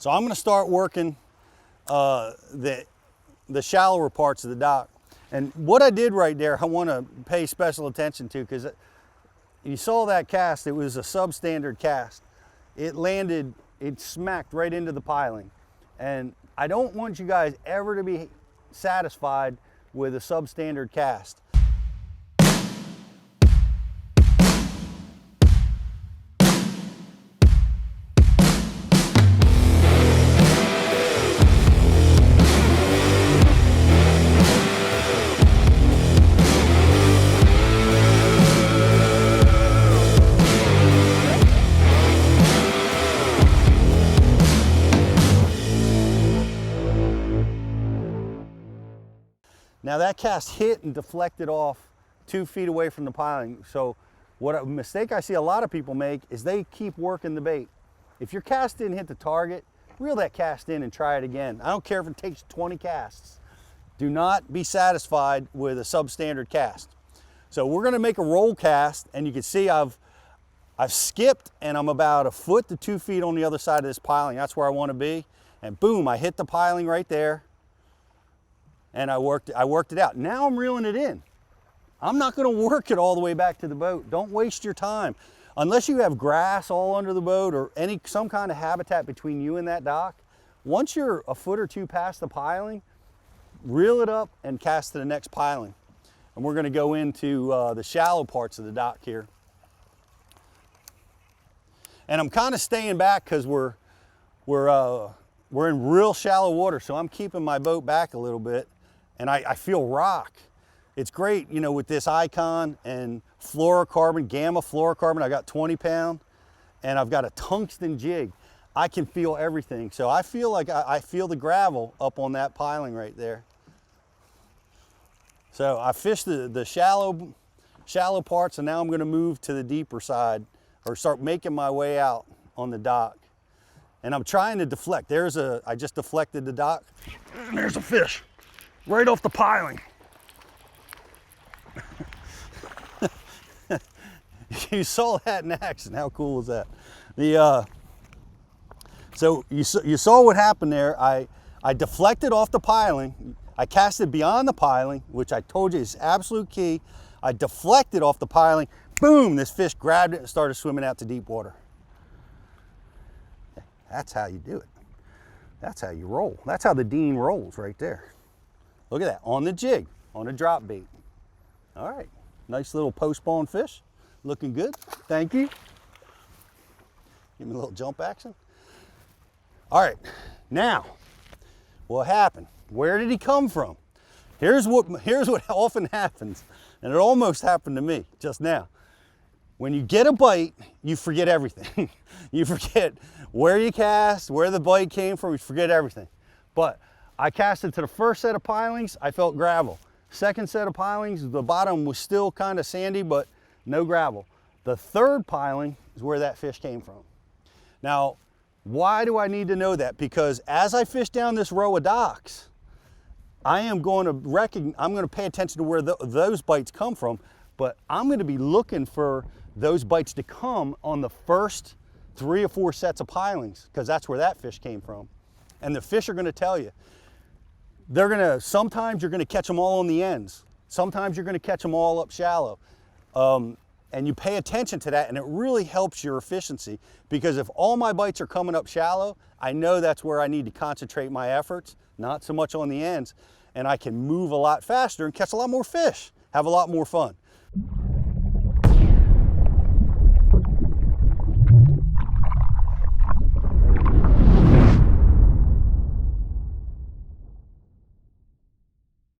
So I'm gonna start working the shallower parts of the dock. And what I did right there, I wanna pay special attention to, because you saw that cast, it was a substandard cast. It landed, it smacked right into the piling. And I don't want you guys ever to be satisfied with a substandard cast. Now that cast hit and deflected off 2 feet away from the piling. So a mistake I see a lot of people make is they keep working the bait. If your cast didn't hit the target, reel that cast in and try it again. I don't care if it takes 20 casts. Do not be satisfied with a substandard cast. So we're gonna make a roll cast, and you can see I've skipped and I'm about 1 foot to 2 feet on the other side of this piling. That's where I wanna be. And boom, I hit the piling right there. And I worked it out. Now I'm reeling it in. I'm not gonna work it all the way back to the boat. Don't waste your time. Unless you have grass all under the boat or some kind of habitat between you and that dock, once you're 1 foot or 2 past the piling, reel it up and cast to the next piling. And we're gonna go into the shallow parts of the dock here. And I'm kind of staying back because we're in real shallow water, so I'm keeping my boat back a little bit. And I feel rock. It's great, you know, with this Icon and fluorocarbon, gamma fluorocarbon. I got 20 pound and I've got a tungsten jig. I can feel everything. So I feel like I feel the gravel up on that piling right there. So I fished the shallow parts, and now I'm gonna move to the deeper side or start making my way out on the dock. And I'm trying to deflect. I just deflected the dock, and there's a fish right off the piling. You saw that in action. How cool is that? So you saw what happened there. I deflected off the piling. I casted beyond the piling, which I told you is absolute key. I deflected off the piling. Boom, this fish grabbed it and started swimming out to deep water. That's how you do it. That's how you roll. That's how the Dean rolls right there. Look at that, on the jig, on a drop bait. All right, nice little post-spawn fish. Looking good, thank you. Give me a little jump action. All right, now, what happened? Where did he come from? Here's what often happens, and it almost happened to me just now. When you get a bite, you forget everything. You forget where you cast, where the bite came from, you forget everything. But I casted to the first set of pilings, I felt gravel. Second set of pilings, the bottom was still kind of sandy, but no gravel. The third piling is where that fish came from. Now, why do I need to know that? Because as I fish down this row of docks, I'm going to pay attention to where those bites come from, but I'm going to be looking for those bites to come on the first 3 or 4 sets of pilings, because that's where that fish came from. And the fish are going to tell you. Sometimes you're going to catch them all on the ends. Sometimes you're going to catch them all up shallow. And you pay attention to that, and it really helps your efficiency, because if all my bites are coming up shallow, I know that's where I need to concentrate my efforts, not so much on the ends, and I can move a lot faster and catch a lot more fish, have a lot more fun.